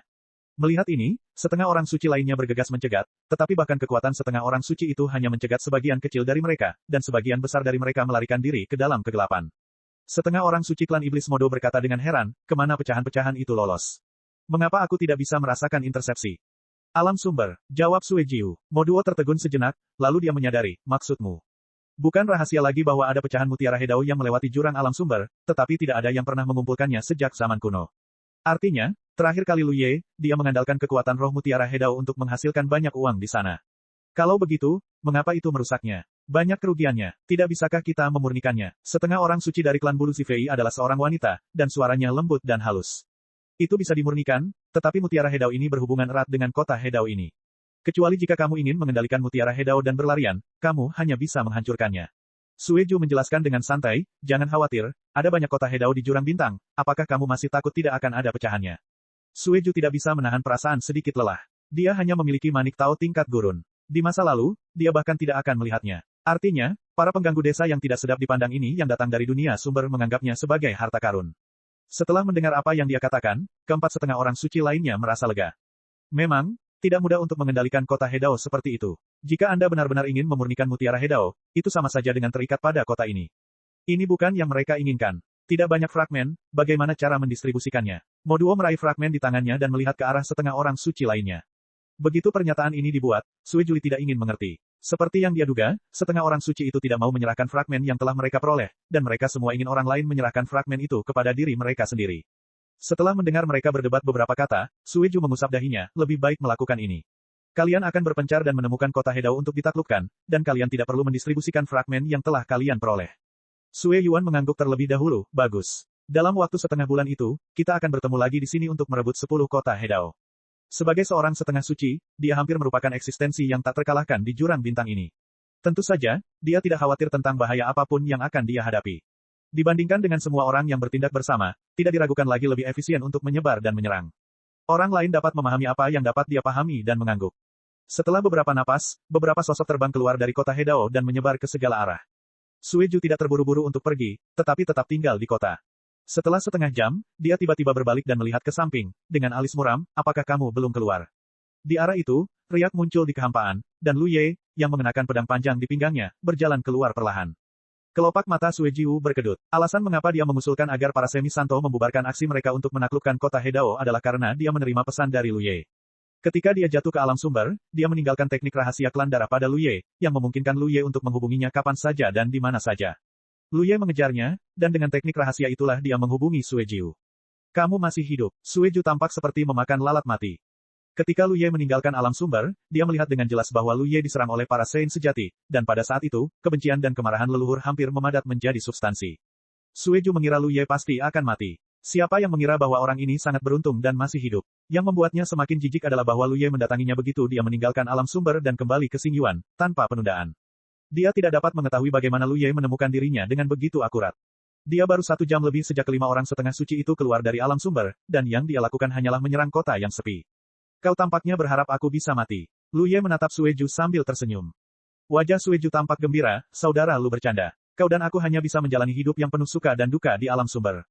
Melihat ini, setengah orang suci lainnya bergegas mencegat, tetapi bahkan kekuatan setengah orang suci itu hanya mencegat sebagian kecil dari mereka, dan sebagian besar dari mereka melarikan diri ke dalam kegelapan. Setengah orang suci klan iblis Modo berkata dengan heran, kemana pecahan-pecahan itu lolos? Mengapa aku tidak bisa merasakan intersepsi? Alam sumber, jawab Sueju. Moduo tertegun sejenak, lalu dia menyadari, maksudmu. Bukan rahasia lagi bahwa ada pecahan mutiara Hedao yang melewati jurang alam sumber, tetapi tidak ada yang pernah mengumpulkannya sejak zaman kuno. Artinya, terakhir kali Lu Ye, dia mengandalkan kekuatan roh mutiara Hedao untuk menghasilkan banyak uang di sana. Kalau begitu, mengapa itu merusaknya? Banyak kerugiannya. Tidak bisakah kita memurnikannya? Setengah orang suci dari klan bulu Zifei adalah seorang wanita, dan suaranya lembut dan halus. Itu bisa dimurnikan, tetapi mutiara Hedao ini berhubungan erat dengan kota Hedao ini. Kecuali jika kamu ingin mengendalikan mutiara Hedao dan berlarian, kamu hanya bisa menghancurkannya. Sueju menjelaskan dengan santai, jangan khawatir, ada banyak kota Hedao di jurang bintang, apakah kamu masih takut tidak akan ada pecahannya? Sueju tidak bisa menahan perasaan sedikit lelah. Dia hanya memiliki manik Tao tingkat gurun. Di masa lalu, dia bahkan tidak akan melihatnya. Artinya, para pengganggu desa yang tidak sedap dipandang ini yang datang dari dunia sumber menganggapnya sebagai harta karun. Setelah mendengar apa yang dia katakan, keempat setengah orang suci lainnya merasa lega. Memang, tidak mudah untuk mengendalikan kota Hedao seperti itu. Jika Anda benar-benar ingin memurnikan mutiara Hedao, itu sama saja dengan terikat pada kota ini. Ini bukan yang mereka inginkan. Tidak banyak fragmen, bagaimana cara mendistribusikannya? Moduo meraih fragmen di tangannya dan melihat ke arah setengah orang suci lainnya. Begitu pernyataan ini dibuat, Sue Jui tidak ingin mengerti. Seperti yang dia duga, setengah orang suci itu tidak mau menyerahkan fragmen yang telah mereka peroleh, dan mereka semua ingin orang lain menyerahkan fragmen itu kepada diri mereka sendiri. Setelah mendengar mereka berdebat beberapa kata, Sue Jui mengusap dahinya, lebih baik melakukan ini. Kalian akan berpencar dan menemukan kota Hedao untuk ditaklukkan, dan kalian tidak perlu mendistribusikan fragmen yang telah kalian peroleh. Sue Yuan mengangguk terlebih dahulu, bagus. Dalam waktu setengah bulan itu, kita akan bertemu lagi di sini untuk merebut 10 kota Hedao. Sebagai seorang setengah suci, dia hampir merupakan eksistensi yang tak terkalahkan di jurang bintang ini. Tentu saja, dia tidak khawatir tentang bahaya apapun yang akan dia hadapi. Dibandingkan dengan semua orang yang bertindak bersama, tidak diragukan lagi lebih efisien untuk menyebar dan menyerang. Orang lain dapat memahami apa yang dapat dia pahami dan mengangguk. Setelah beberapa napas, beberapa sosok terbang keluar dari kota Hedao dan menyebar ke segala arah. Sue Jui tidak terburu-buru untuk pergi, tetapi tetap tinggal di kota. Setelah setengah jam, dia tiba-tiba berbalik dan melihat ke samping, dengan alis muram, apakah kamu belum keluar? Di arah itu, riak muncul di kehampaan, dan Lu Ye, yang mengenakan pedang panjang di pinggangnya, berjalan keluar perlahan. Kelopak mata Sue Jui berkedut. Alasan mengapa dia mengusulkan agar para Semi Santo membubarkan aksi mereka untuk menaklukkan kota Hedao adalah karena dia menerima pesan dari Lu Ye. Ketika dia jatuh ke alam sumber, dia meninggalkan teknik rahasia klan darah pada Lu Ye, yang memungkinkan Lu Ye untuk menghubunginya kapan saja dan di mana saja. Lu Ye mengejarnya, dan dengan teknik rahasia itulah dia menghubungi Sue Jui. Kamu masih hidup. Sue Jui tampak seperti memakan lalat mati. Ketika Lu Ye meninggalkan alam sumber, dia melihat dengan jelas bahwa Lu Ye diserang oleh para Saint sejati, dan pada saat itu, kebencian dan kemarahan leluhur hampir memadat menjadi substansi. Sue Jui mengira Lu Ye pasti akan mati. Siapa yang mengira bahwa orang ini sangat beruntung dan masih hidup? Yang membuatnya semakin jijik adalah bahwa Lu Ye mendatanginya begitu dia meninggalkan alam sumber dan kembali ke Xingyuan, tanpa penundaan. Dia tidak dapat mengetahui bagaimana Lu Ye menemukan dirinya dengan begitu akurat. Dia baru 1 jam lebih sejak 5 orang setengah suci itu keluar dari alam sumber, dan yang dia lakukan hanyalah menyerang kota yang sepi. Kau tampaknya berharap aku bisa mati. Lu Ye menatap Sue Jui sambil tersenyum. Wajah Sue Jui tampak gembira, saudara Lu bercanda. Kau dan aku hanya bisa menjalani hidup yang penuh suka dan duka di alam sumber.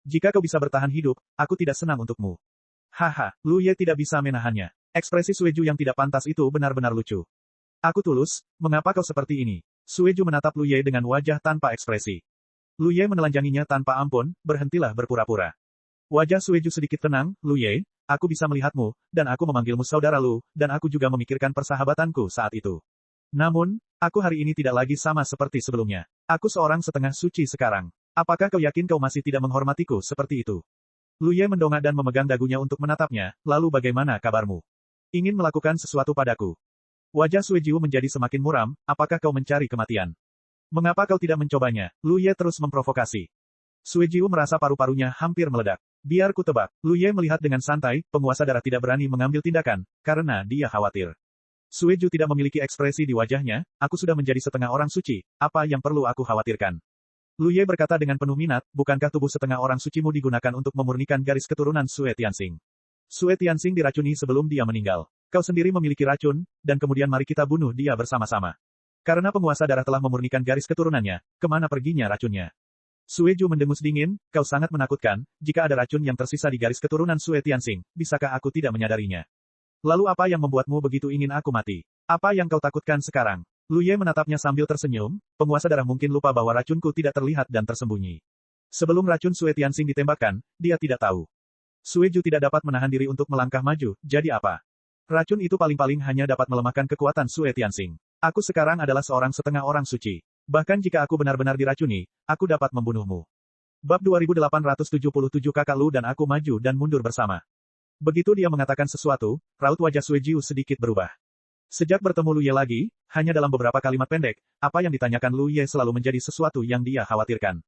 Jika kau bisa bertahan hidup, aku tidak senang untukmu. Haha, Lu Ye tidak bisa menahannya. Ekspresi Sue Jui yang tidak pantas itu benar-benar lucu. Aku tulus, mengapa kau seperti ini? Sue Jui menatap Lu Ye dengan wajah tanpa ekspresi. Lu Ye menelanjanginya tanpa ampun, berhentilah berpura-pura. Wajah Sue Jui sedikit tenang, Lu Ye, aku bisa melihatmu, dan aku memanggilmu saudara Lu, dan aku juga memikirkan persahabatanku saat itu. Namun, aku hari ini tidak lagi sama seperti sebelumnya. Aku seorang setengah suci sekarang. Apakah kau yakin kau masih tidak menghormatiku seperti itu? Lu Ye mendongak dan memegang dagunya untuk menatapnya, lalu bagaimana kabarmu? Ingin melakukan sesuatu padaku? Wajah Sue Jui menjadi semakin muram, apakah kau mencari kematian? Mengapa kau tidak mencobanya? Lu Ye terus memprovokasi. Sue Jui merasa paru-parunya hampir meledak. Biar ku tebak. Lu Ye melihat dengan santai, penguasa darah tidak berani mengambil tindakan, karena dia khawatir. Sue Jui tidak memiliki ekspresi di wajahnya, aku sudah menjadi setengah orang suci, apa yang perlu aku khawatirkan? Lu Ye berkata dengan penuh minat, bukankah tubuh setengah orang sucimu digunakan untuk memurnikan garis keturunan Sue Tianxing? Sue Tianxing diracuni sebelum dia meninggal. Kau sendiri memiliki racun, dan kemudian mari kita bunuh dia bersama-sama. Karena penguasa darah telah memurnikan garis keturunannya, kemana perginya racunnya? Sue Jui mendengus dingin, kau sangat menakutkan, jika ada racun yang tersisa di garis keturunan Sue Tianxing, bisakah aku tidak menyadarinya? Lalu apa yang membuatmu begitu ingin aku mati? Apa yang kau takutkan sekarang? Lu Ye menatapnya sambil tersenyum, penguasa darah mungkin lupa bahwa racunku tidak terlihat dan tersembunyi. Sebelum racun Sue Tianxing ditembakkan, dia tidak tahu. Sue Jui tidak dapat menahan diri untuk melangkah maju, jadi apa? Racun itu paling-paling hanya dapat melemahkan kekuatan Sue Tianxing. Aku sekarang adalah seorang setengah orang suci. Bahkan jika aku benar-benar diracuni, aku dapat membunuhmu. Bab 2877 Kakak Lu dan aku maju dan mundur bersama. Begitu dia mengatakan sesuatu, raut wajah Sue Jui sedikit berubah. Sejak bertemu Lu Ye lagi, hanya dalam beberapa kalimat pendek, apa yang ditanyakan Lu Ye selalu menjadi sesuatu yang dia khawatirkan.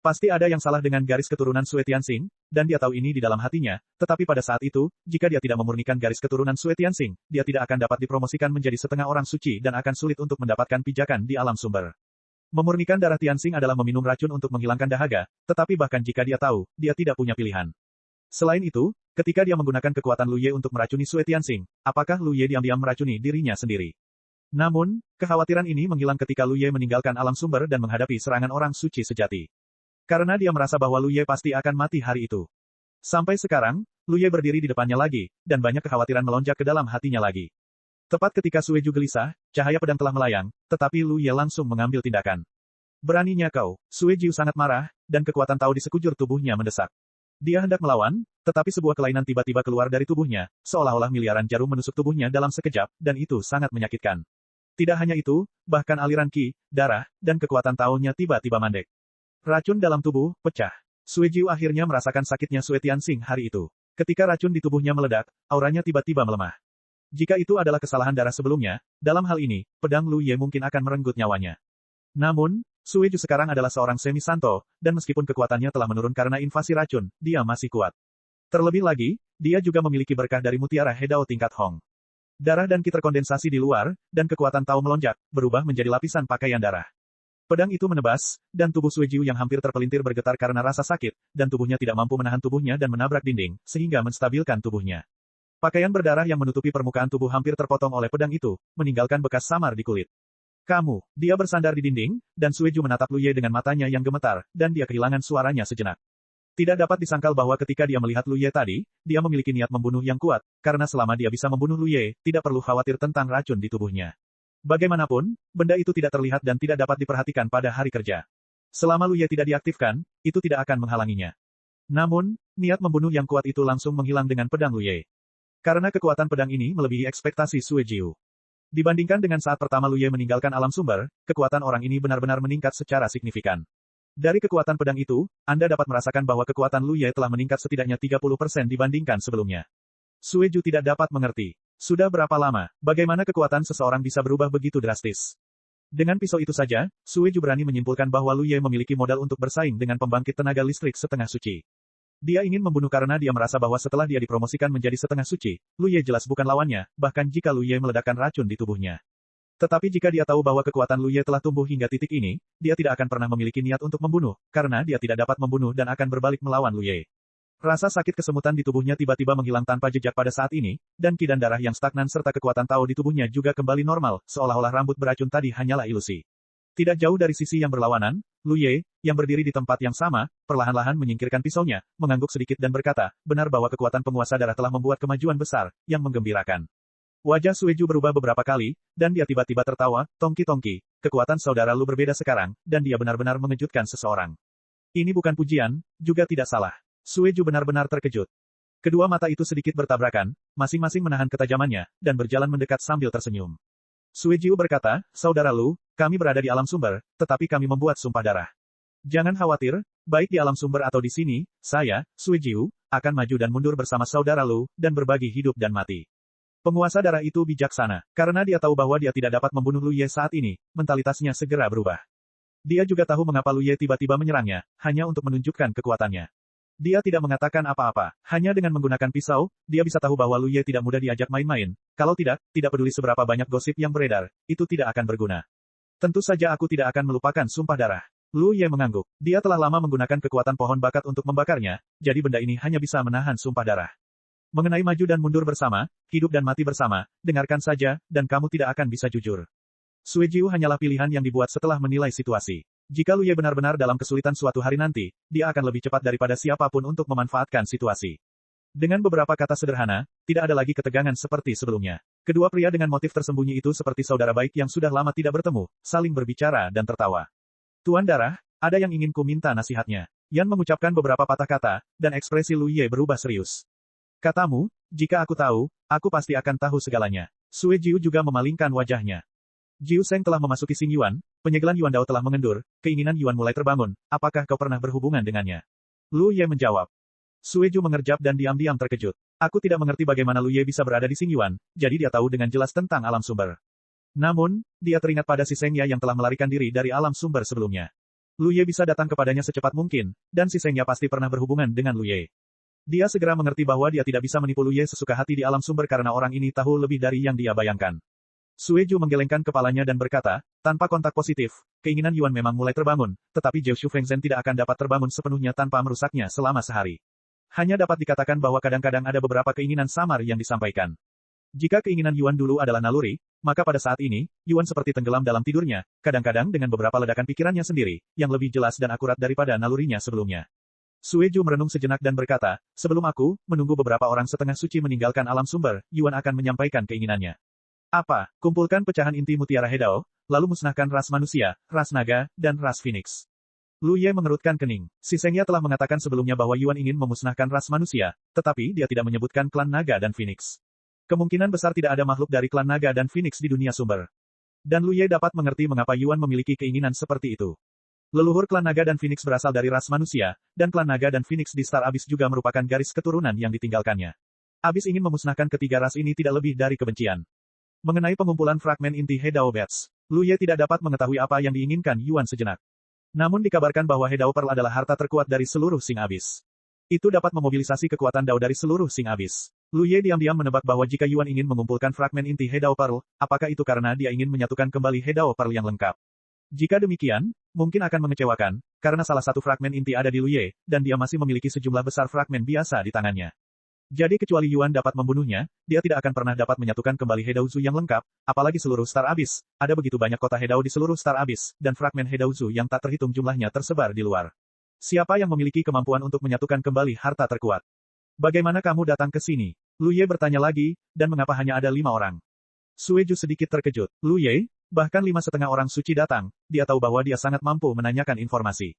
Pasti ada yang salah dengan garis keturunan Sue Tianxing, dan dia tahu ini di dalam hatinya, tetapi pada saat itu, jika dia tidak memurnikan garis keturunan Sue Tianxing, dia tidak akan dapat dipromosikan menjadi setengah orang suci dan akan sulit untuk mendapatkan pijakan di alam sumber. Memurnikan darah Tianxing adalah meminum racun untuk menghilangkan dahaga, tetapi bahkan jika dia tahu, dia tidak punya pilihan. Selain itu, ketika dia menggunakan kekuatan Lu Ye untuk meracuni Sue Tianxing, apakah Lu Ye diam-diam meracuni dirinya sendiri? Namun, kekhawatiran ini menghilang ketika Lu Ye meninggalkan alam sumber dan menghadapi serangan orang suci sejati. Karena dia merasa bahwa Lu Ye pasti akan mati hari itu. Sampai sekarang, Lu Ye berdiri di depannya lagi, dan banyak kekhawatiran melonjak ke dalam hatinya lagi. Tepat ketika Sueju gelisah, cahaya pedang telah melayang, tetapi Lu Ye langsung mengambil tindakan. Beraninya kau, Sueju sangat marah, dan kekuatan Tao di sekujur tubuhnya mendesak. Dia hendak melawan, tetapi sebuah kelainan tiba-tiba keluar dari tubuhnya, seolah-olah miliaran jarum menusuk tubuhnya dalam sekejap, dan itu sangat menyakitkan. Tidak hanya itu, bahkan aliran ki, darah, dan kekuatan Tao-nya tiba-tiba mandek. Racun dalam tubuh, pecah. Sueju akhirnya merasakan sakitnya Sue Tianxing hari itu. Ketika racun di tubuhnya meledak, auranya tiba-tiba melemah. Jika itu adalah kesalahan darah sebelumnya, dalam hal ini, pedang Lu Ye mungkin akan merenggut nyawanya. Namun, Sueju sekarang adalah seorang semi-santo, dan meskipun kekuatannya telah menurun karena invasi racun, dia masih kuat. Terlebih lagi, dia juga memiliki berkah dari mutiara Hedao tingkat Hong. Darah dan ki terkondensasi di luar, dan kekuatan Tao melonjak, berubah menjadi lapisan pakaian darah. Pedang itu menebas, dan tubuh Sueju yang hampir terpelintir bergetar karena rasa sakit, dan tubuhnya tidak mampu menahan tubuhnya dan menabrak dinding, sehingga menstabilkan tubuhnya. Pakaian berdarah yang menutupi permukaan tubuh hampir terpotong oleh pedang itu, meninggalkan bekas samar di kulit. Kamu, dia bersandar di dinding, dan Sueju menatap Lu Ye dengan matanya yang gemetar, dan dia kehilangan suaranya sejenak. Tidak dapat disangkal bahwa ketika dia melihat Lu Ye tadi, dia memiliki niat membunuh yang kuat, karena selama dia bisa membunuh Lu Ye, tidak perlu khawatir tentang racun di tubuhnya. Bagaimanapun, benda itu tidak terlihat dan tidak dapat diperhatikan pada hari kerja. Selama Lu Ye tidak diaktifkan, itu tidak akan menghalanginya. Namun, niat membunuh yang kuat itu langsung menghilang dengan pedang Lu Ye. Karena kekuatan pedang ini melebihi ekspektasi Sueju. Dibandingkan dengan saat pertama Lu Ye meninggalkan alam sumber, kekuatan orang ini benar-benar meningkat secara signifikan. Dari kekuatan pedang itu, Anda dapat merasakan bahwa kekuatan Lu Ye telah meningkat setidaknya 30% dibandingkan sebelumnya. Sueju tidak dapat mengerti. Sudah berapa lama, bagaimana kekuatan seseorang bisa berubah begitu drastis? Dengan pisau itu saja, Sueju berani menyimpulkan bahwa Lu Ye memiliki modal untuk bersaing dengan pembangkit tenaga listrik setengah suci. Dia ingin membunuh karena dia merasa bahwa setelah dia dipromosikan menjadi setengah suci, Lu Ye jelas bukan lawannya, bahkan jika Lu Ye meledakkan racun di tubuhnya. Tetapi jika dia tahu bahwa kekuatan Lu Ye telah tumbuh hingga titik ini, dia tidak akan pernah memiliki niat untuk membunuh, karena dia tidak dapat membunuh dan akan berbalik melawan Lu Ye. Rasa sakit kesemutan di tubuhnya tiba-tiba menghilang tanpa jejak pada saat ini, dan ki dan darah yang stagnan serta kekuatan Tao di tubuhnya juga kembali normal, seolah-olah rambut beracun tadi hanyalah ilusi. Tidak jauh dari sisi yang berlawanan, Lu Ye, yang berdiri di tempat yang sama, perlahan-lahan menyingkirkan pisaunya, mengangguk sedikit dan berkata, benar bahwa kekuatan penguasa darah telah membuat kemajuan besar, yang menggembirakan. Wajah Sueju berubah beberapa kali, dan dia tiba-tiba tertawa, tongki-tongki, kekuatan saudara Lu berbeda sekarang, dan dia benar-benar mengejutkan seseorang. Ini bukan pujian, juga tidak salah. Sueju benar-benar terkejut. Kedua mata itu sedikit bertabrakan, masing-masing menahan ketajamannya, dan berjalan mendekat sambil tersenyum. Sueju berkata, saudara Lu, kami berada di alam sumber, tetapi kami membuat sumpah darah. Jangan khawatir, baik di alam sumber atau di sini, saya, Sueju, akan maju dan mundur bersama saudara Lu, dan berbagi hidup dan mati. Penguasa darah itu bijaksana, karena dia tahu bahwa dia tidak dapat membunuh Lu Ye saat ini, mentalitasnya segera berubah. Dia juga tahu mengapa Lu Ye tiba-tiba menyerangnya, hanya untuk menunjukkan kekuatannya. Dia tidak mengatakan apa-apa, hanya dengan menggunakan pisau, dia bisa tahu bahwa Lu Ye tidak mudah diajak main-main, kalau tidak peduli seberapa banyak gosip yang beredar, itu tidak akan berguna. Tentu saja aku tidak akan melupakan sumpah darah. Lu Ye mengangguk, dia telah lama menggunakan kekuatan pohon bakat untuk membakarnya, jadi benda ini hanya bisa menahan sumpah darah. Mengenai maju dan mundur bersama, hidup dan mati bersama, dengarkan saja, dan kamu tidak akan bisa jujur. Sueju hanyalah pilihan yang dibuat setelah menilai situasi. Jika Lu Ye benar-benar dalam kesulitan suatu hari nanti, dia akan lebih cepat daripada siapapun untuk memanfaatkan situasi. Dengan beberapa kata sederhana, tidak ada lagi ketegangan seperti sebelumnya. Kedua pria dengan motif tersembunyi itu seperti saudara baik yang sudah lama tidak bertemu, saling berbicara dan tertawa. Tuan Darah, ada yang ingin ku minta nasihatnya. Yan mengucapkan beberapa patah kata, dan ekspresi Lu Ye berubah serius. Katamu, jika aku tahu, aku pasti akan tahu segalanya. Sueju juga memalingkan wajahnya. Jiu Seng telah memasuki Xing Yuan, penyegelan Yuan Dao telah mengendur, keinginan Yuan mulai terbangun, apakah kau pernah berhubungan dengannya? Lu Ye menjawab. Sueju mengerjap dan diam-diam terkejut. Aku tidak mengerti bagaimana Lu Ye bisa berada di Xing Yuan, jadi dia tahu dengan jelas tentang alam sumber. Namun, dia teringat pada si Seng Ya yang telah melarikan diri dari alam sumber sebelumnya. Lu Ye bisa datang kepadanya secepat mungkin, dan si Seng Ya pasti pernah berhubungan dengan Lu Ye. Dia segera mengerti bahwa dia tidak bisa menipu Lu Ye sesuka hati di alam sumber karena orang ini tahu lebih dari yang dia bayangkan. Sueju menggelengkan kepalanya dan berkata, tanpa kontak positif, keinginan Yuan memang mulai terbangun, tetapi Zhou Shufengzhen tidak akan dapat terbangun sepenuhnya tanpa merusaknya selama sehari. Hanya dapat dikatakan bahwa kadang-kadang ada beberapa keinginan samar yang disampaikan. Jika keinginan Yuan dulu adalah naluri, Maka pada saat ini, Yuan seperti tenggelam dalam tidurnya, kadang-kadang dengan beberapa ledakan pikirannya sendiri, yang lebih jelas dan akurat daripada nalurinya sebelumnya. Sueju merenung sejenak dan berkata, sebelum aku, menunggu beberapa orang setengah suci meninggalkan alam sumber, Yuan akan menyampaikan keinginannya. Apa? Kumpulkan pecahan inti mutiara Hedao, lalu musnahkan ras manusia, ras naga, dan ras Phoenix. Lu Ye mengerutkan kening. Si Sengya telah mengatakan sebelumnya bahwa Yuan ingin memusnahkan ras manusia, tetapi dia tidak menyebutkan klan naga dan Phoenix. Kemungkinan besar tidak ada makhluk dari klan naga dan Phoenix di dunia sumber. Dan Lu Ye dapat mengerti mengapa Yuan memiliki keinginan seperti itu. Leluhur klan naga dan Phoenix berasal dari ras manusia, dan klan naga dan Phoenix di Star Abyss juga merupakan garis keturunan yang ditinggalkannya. Abyss ingin memusnahkan ketiga ras ini tidak lebih dari kebencian. Mengenai pengumpulan fragmen inti Hedao Bats, Lu Ye tidak dapat mengetahui apa yang diinginkan Yuan sejenak. Namun dikabarkan bahwa Hedao Pearl adalah harta terkuat dari seluruh Sing Abyss. Itu dapat memobilisasi kekuatan Dao dari seluruh Sing Abyss. Lu Ye diam-diam menebak bahwa jika Yuan ingin mengumpulkan fragmen inti Hedao Pearl, apakah itu karena dia ingin menyatukan kembali Hedao Pearl yang lengkap? Jika demikian, mungkin akan mengecewakan, karena salah satu fragmen inti ada di Lu Ye, dan dia masih memiliki sejumlah besar fragmen biasa di tangannya. Jadi kecuali Yuan dapat membunuhnya, dia tidak akan pernah dapat menyatukan kembali Hedao Zu yang lengkap, apalagi seluruh Star Abyss. Ada begitu banyak kota Hedao di seluruh Star Abyss, dan fragmen Hedao Zu yang tak terhitung jumlahnya tersebar di luar. Siapa yang memiliki kemampuan untuk menyatukan kembali harta terkuat? Bagaimana kamu datang ke sini? Lu Ye bertanya lagi, dan mengapa hanya ada 5 orang? Sueju sedikit terkejut. Lu Ye, bahkan 5,5 orang suci datang, dia tahu bahwa dia sangat mampu menanyakan informasi.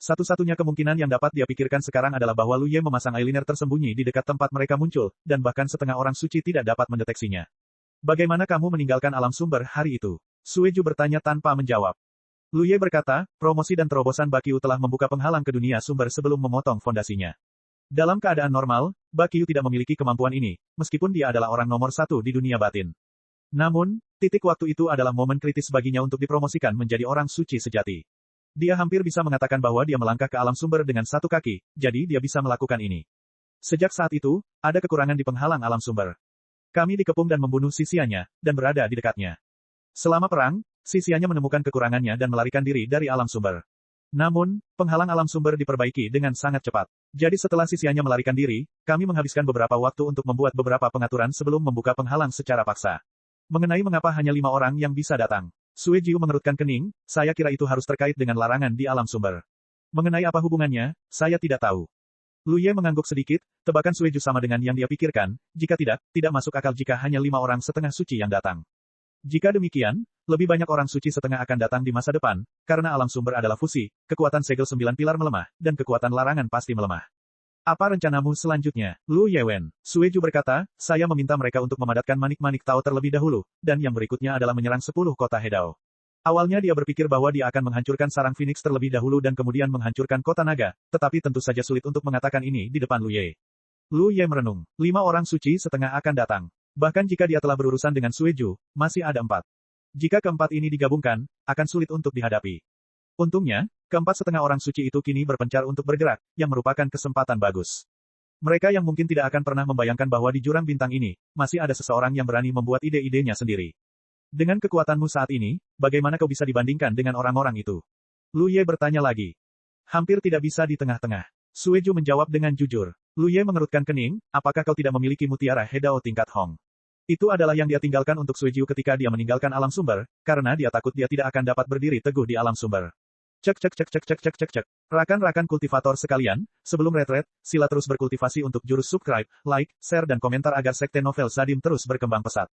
Satu-satunya kemungkinan yang dapat dia pikirkan sekarang adalah bahwa Lu Ye memasang eyeliner tersembunyi di dekat tempat mereka muncul, dan bahkan setengah orang suci tidak dapat mendeteksinya. Bagaimana kamu meninggalkan alam sumber hari itu? Sueju bertanya tanpa menjawab. Lu Ye berkata, promosi dan terobosan Bakyu telah membuka penghalang ke dunia sumber sebelum memotong fondasinya. Dalam keadaan normal, Bakyu tidak memiliki kemampuan ini, meskipun dia adalah orang nomor 1 di dunia batin. Namun, titik waktu itu adalah momen kritis baginya untuk dipromosikan menjadi orang suci sejati. Dia hampir bisa mengatakan bahwa dia melangkah ke alam sumber dengan 1 kaki, jadi dia bisa melakukan ini. Sejak saat itu, ada kekurangan di penghalang alam sumber. Kami dikepung dan membunuh sisianya, dan berada di dekatnya. Selama perang, sisianya menemukan kekurangannya dan melarikan diri dari alam sumber. Namun, penghalang alam sumber diperbaiki dengan sangat cepat. Jadi setelah sisianya melarikan diri, kami menghabiskan beberapa waktu untuk membuat beberapa pengaturan sebelum membuka penghalang secara paksa. Mengenai mengapa hanya 5 orang yang bisa datang. Sueju mengerutkan kening, saya kira itu harus terkait dengan larangan di alam sumber. Mengenai apa hubungannya, saya tidak tahu. Lu Ye mengangguk sedikit, tebakan Sueju sama dengan yang dia pikirkan, jika tidak masuk akal jika hanya 5 orang setengah suci yang datang. Jika demikian, lebih banyak orang suci setengah akan datang di masa depan, karena alam sumber adalah fusi, kekuatan segel 9 pilar melemah, dan kekuatan larangan pasti melemah. Apa rencanamu selanjutnya? Lu Yewen. Sueju berkata, saya meminta mereka untuk memadatkan manik-manik Tao terlebih dahulu, dan yang berikutnya adalah menyerang 10 kota Hedao. Awalnya dia berpikir bahwa dia akan menghancurkan sarang Phoenix terlebih dahulu dan kemudian menghancurkan kota naga, tetapi tentu saja sulit untuk mengatakan ini di depan Lu Ye. Lu Ye merenung. 5 orang suci setengah akan datang. Bahkan jika dia telah berurusan dengan Sueju, masih ada 4. Jika keempat ini digabungkan, akan sulit untuk dihadapi. Untungnya, keempat setengah orang suci itu kini berpencar untuk bergerak, yang merupakan kesempatan bagus. Mereka yang mungkin tidak akan pernah membayangkan bahwa di jurang bintang ini, masih ada seseorang yang berani membuat ide-idenya sendiri. Dengan kekuatanmu saat ini, bagaimana kau bisa dibandingkan dengan orang-orang itu? Lu Ye bertanya lagi. Hampir tidak bisa di tengah-tengah. Sueju menjawab dengan jujur. Lu Ye mengerutkan kening, apakah kau tidak memiliki mutiara Hedao tingkat Hong? Itu adalah yang dia tinggalkan untuk Sueju ketika dia meninggalkan alam sumber, karena dia takut dia tidak akan dapat berdiri teguh di alam sumber. Cek. Rakan-rakan kultivator sekalian, sebelum retret, sila terus berkultivasi untuk jurus subscribe, like, share dan komentar agar sekte novel Sadim terus berkembang pesat.